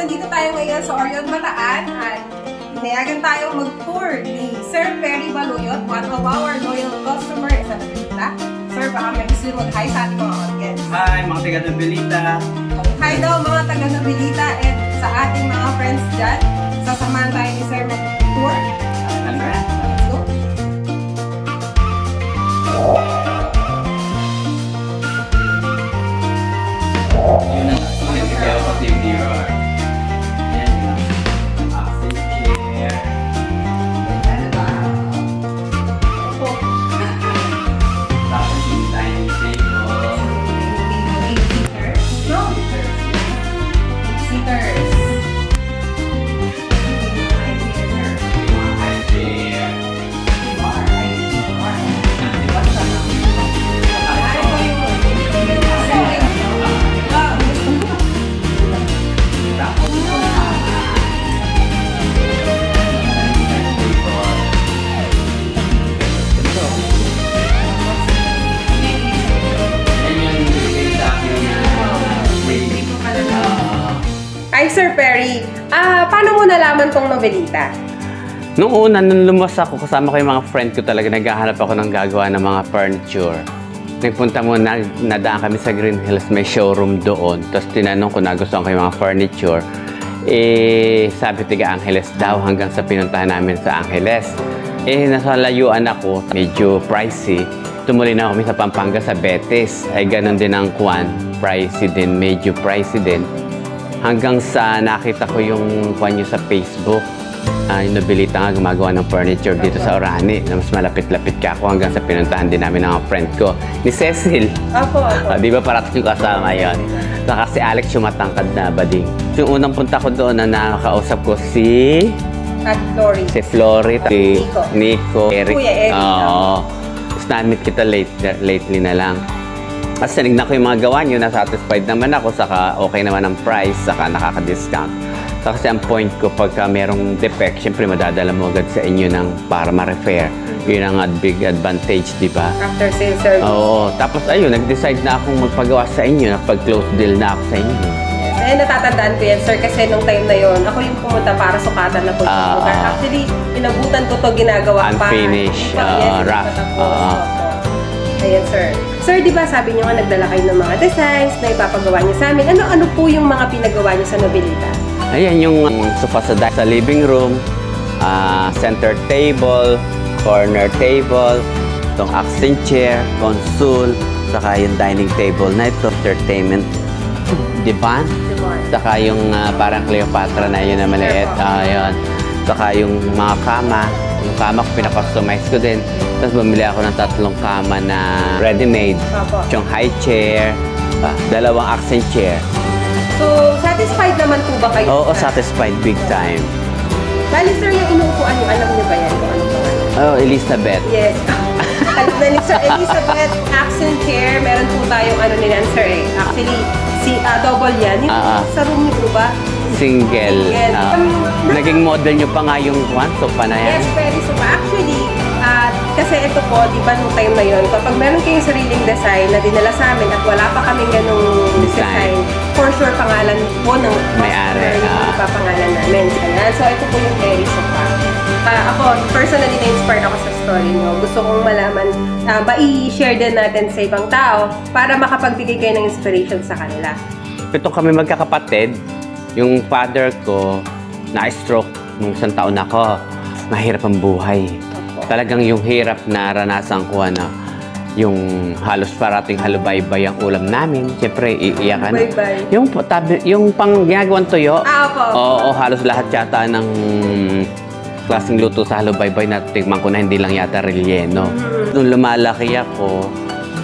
nandito tayo ngayon sa Orion Bataan at pinayagan tayong mag-tour ni Sir Perry Baluyot, one of our loyal customer sa Nabilita. Sir, baka may gusto yung mag-hi sa ating mga audience. Hi, mga taga-Nabilita. Hi daw mga taga-Nabilita at sa ating mga friends dyan. Sasamahan tayo ni Sir mag-tour. Let's go. Yun ang sinigay ko sa mirror. Yan yung accent chair. Tapos yung dining table. 8-seaters. No? 8-seaters. High chair. Hi, Sir Perry. Paano mo nalaman tong Nabilita? Nung una, nung lumas ako, kasama ko yung mga friend ko talaga, naghahanap ako ng gagawa ng mga furniture. Nagpunta mo, nadaan kami sa Green Hills, may showroom doon. Tapos tinanong ko na gusto ko yung mga furniture. Sabi tiga Angeles daw hanggang sa pinuntahan namin sa Angeles. Nasa layuan ako, medyo pricey. Tumuloy na kami sa Pampanga sa Betis. Ay ganun din ang kuwan, pricey din, medyo pricey din. Hanggang sa nakita ko yung kuwan nyo sa Facebook. Yung Nabilita nga gumagawa ng furniture dito sa Orani na mas malapit-lapit ka ako hanggang sa pinuntahan din namin ng friend ko ni Cecil. Opo. Di ba parating yung kasama yun? Saka si Alex yung matangkad na bading. Yung unang punta ko doon na nakakausap ko si Flory, si Nico, Eric. Kuya Eric. Oo. Tapos na-meet kita lately na lang. Kasi tinignan ko yung mga gawa nyo, na-satisfied naman ako, saka okay naman ang price, saka nakaka-discount. Kasi ang point ko, pagka merong defect, syempre madadala mo agad sa inyo para ma-repair. Yun ang big advantage, di ba? After sales service. Oo. Tapos ayun, nag-decide na akong magpagawa sa inyo, nagpag-close deal na ako sa inyo. Yes. Natatandaan ko yan, sir, kasi nung time na yon ako yung pumunta para sukatan na po. Actually, inabutan ko to ginagawa pa. Unfinished, rough. Ayan, sir. Sir, di ba sabi niyo nga nagdala kayo ng mga designs na ipapagawa niyo sa amin. Ano po yung mga pinagawa niyo sa Nabilita? Ayan yung sofa sa living room, center table, corner table, itong accent chair, console, saka yung dining table na ito, entertainment divan, saka yung parang Cleopatra na yun na maliit, yun. Saka yung mga kama, yung kama ko pinakustomize ko din. Tapos bumili ako ng 3 kama na ready-made, yung high chair, 2 accent chair. So, satisfied naman po ba kayo? Oo, satisfied big time. Bali, sir, yung inuupuan nyo, alam niyo ba yan kung anong pangalan? Oh, Elizabeth. Yes. Alam na ni Sir Elizabeth, accent chair. Meron po tayong ano nilan, sir eh. Actually, double yan. Yung sa room niyo po ba? Single. Naging model nyo pa nga yung sofa na yan? Yes, very sofa. Actually, kasi ito po, di ba nung time na yun, kapag meron kayong sariling design na dinala sa amin at wala pa kaming ganung design, for sure pangalan po ng may-ari. Ipapangalan namin. Ayan. So, ito po yung Perry sofa. Ako, personally, na-inspired ako sa story nyo. Gusto kong malaman, i-share din natin sa ibang tao para makapagbigay kayo ng inspiration sa kanila. Ito kami magkakapatid. Yung father ko, na-stroke nung 1 taon ako. Mahirap ang buhay. Talagang yung hirap na naranasan ko yung halos parating halubaybay ang ulam namin. Siyempre, iiyakan. Yung pang ginagawang tuyo. Oo, halos lahat yata ng klaseng luto sa halubaybay na tingman ko na hindi lang yata relleno. Nung lumalaki ako,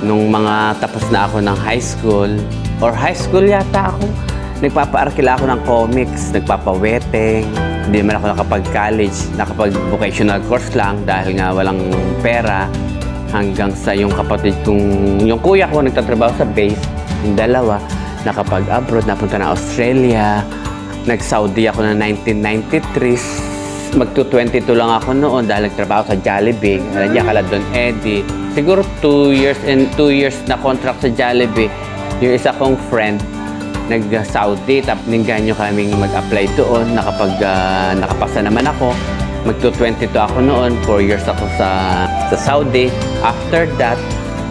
nung mga tapos na ako ng high school yata ako, nagpapa-arkila ako ng comics, nagpapa-weteng. Hindi naman ako nakapag-college, nakapag-vocational course lang dahil nga walang pera. Hanggang sa yung kapatid kong, yung kuya ko nagtatrabaho sa base, yung 2, nakapag-abroad, napunta na Australia. Nag-Saudi ako na 1993. Magto-22 lang ako noon dahil nagtrabaho sa Jollibee. Alam niya, Caladon Eddie. Siguro 2 years na contract sa Jollibee. Yung isa kong friend, nag-Saudi, tapos ninganyo kaming mag-apply doon. Nakapasa naman ako. Magto-22 ako noon. 4 years ako sa Saudi. After that,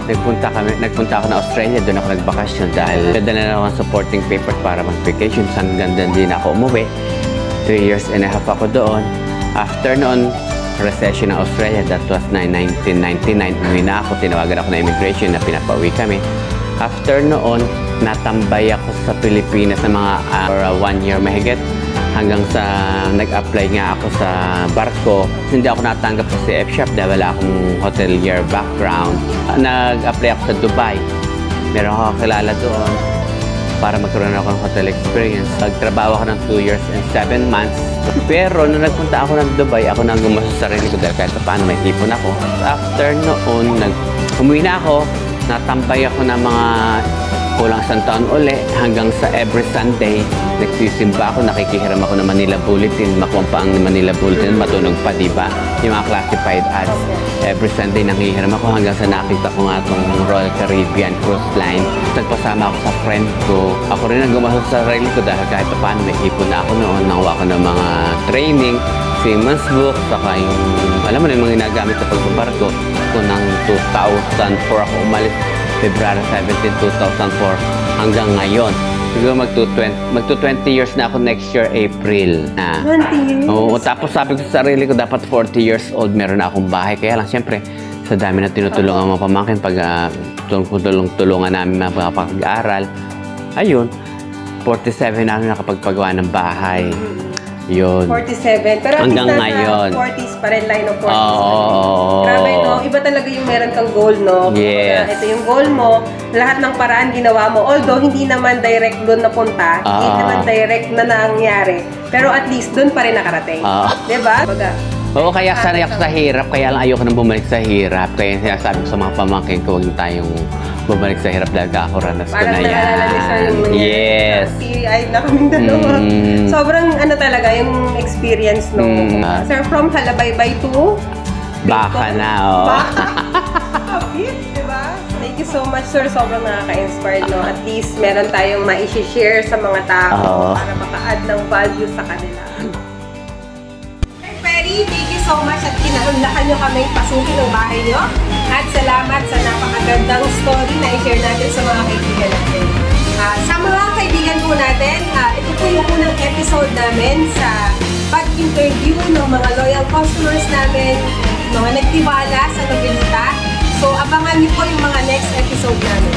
nagpunta ako na Australia. Doon ako nagbakasyon dahil nadala na ako ng supporting papers para mag-vacation. Hanggang din ako umuwi. 3 years and a half ako doon. After noon, recession ng Australia. That was 1999. Umuwi na ako. Tinawagan ako na immigration na pinapauwi kami. After noon, natambay ako sa Pilipinas na mga 1 year mahigit hanggang sa nag-apply nga ako sa barko. Hindi ako natanggap sa CF Shop dahil wala akong hotelier background. Nag-apply ako sa Dubai. Meron ako kilala doon para magkaroon ako ng hotel experience. Nagtrabaho ako ng 2 years and 7 months. Pero nung nagpunta ako ng Dubai, ako nang gumastos sa sarili ko dahil kahit paano may ipon ako. After noon, umuwi na ako. Natambay ako ng mga kulang isang taon uli hanggang sa every Sunday nagsisimba ako, nakikihiram ako ng Manila Bulletin, makuha ang Manila Bulletin, matunog pa, di ba? Yung mga classified ads. Every Sunday nanghihiram ako hanggang sa nakita ko nga itong Royal Caribbean Cruise Line. Nagpasama ako sa friend ko. Ako rin ang gumastos sa sarili ko dahil kahit paano may ipon na ako noon. Nakuha ko ng mga training, Siemens book, saka yung, alam mo na yung mga ginagamit sa pagbabarko. Ito ng 2004 ako umalis, February 17, 2004 hanggang ngayon. Siguro magto-20 years na ako next year, April. 20 years? Oo, tapos sabi ko sa sarili ko, dapat 40 years old, meron na akong bahay. Kaya lang, siyempre, sa dami na tinutulungan mga pamangkin, pag tulungan namin mapag-aaral, ayun, 47 na ako nakapagpagawa ng bahay. Yun. 47. Pero hanggang at least ngayon. 40s pa rin, line of 40s. Oo. Grabe, no? Iba talaga yung meron kang goal, no? Yes. Ito yung goal mo. Lahat ng paraan ginawa mo. Although, hindi naman direct doon napunta. Hindi naman direct na nangyari. Pero at least doon pa rin nakarating. Diba? Baga, oo, kaya sanay ako sa hirap. Kaya lang ayoko nang bumalik sa hirap. Kaya sinasabi ko sa mga pamangkin ko, huwag tayong bumalik sa hirap dahil kakuranas ko na yan. Yes. Ay na kaming dalawa. Sobrang ano talaga yung experience no. Sir, from Halabaybay to Baka na, oh. Baka. Diba? Thank you so much, sir. Sobrang nakaka-inspired, no? At least meron tayong ma-share sa mga tao para maka-add ng value sa kanila. Sir Perry, thank you so much at kinaunlakan nyo kami pasukin ng bahay nyo. At salamat sa napakagandang story na i-share natin sa mga kaibigan natin. Sa mga kaibigan po natin, ito po yung unang episode namin sa pag-interview ng mga loyal customers namin, mga nagtiwala sa Novelita. So, abangan niyo po yung mga next episode namin.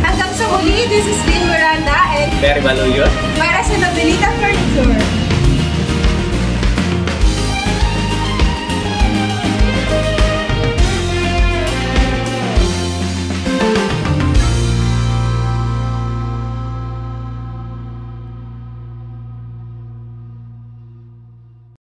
Hanggang sa muli, this is Lynn Miranda and Perry Baluyon. para sa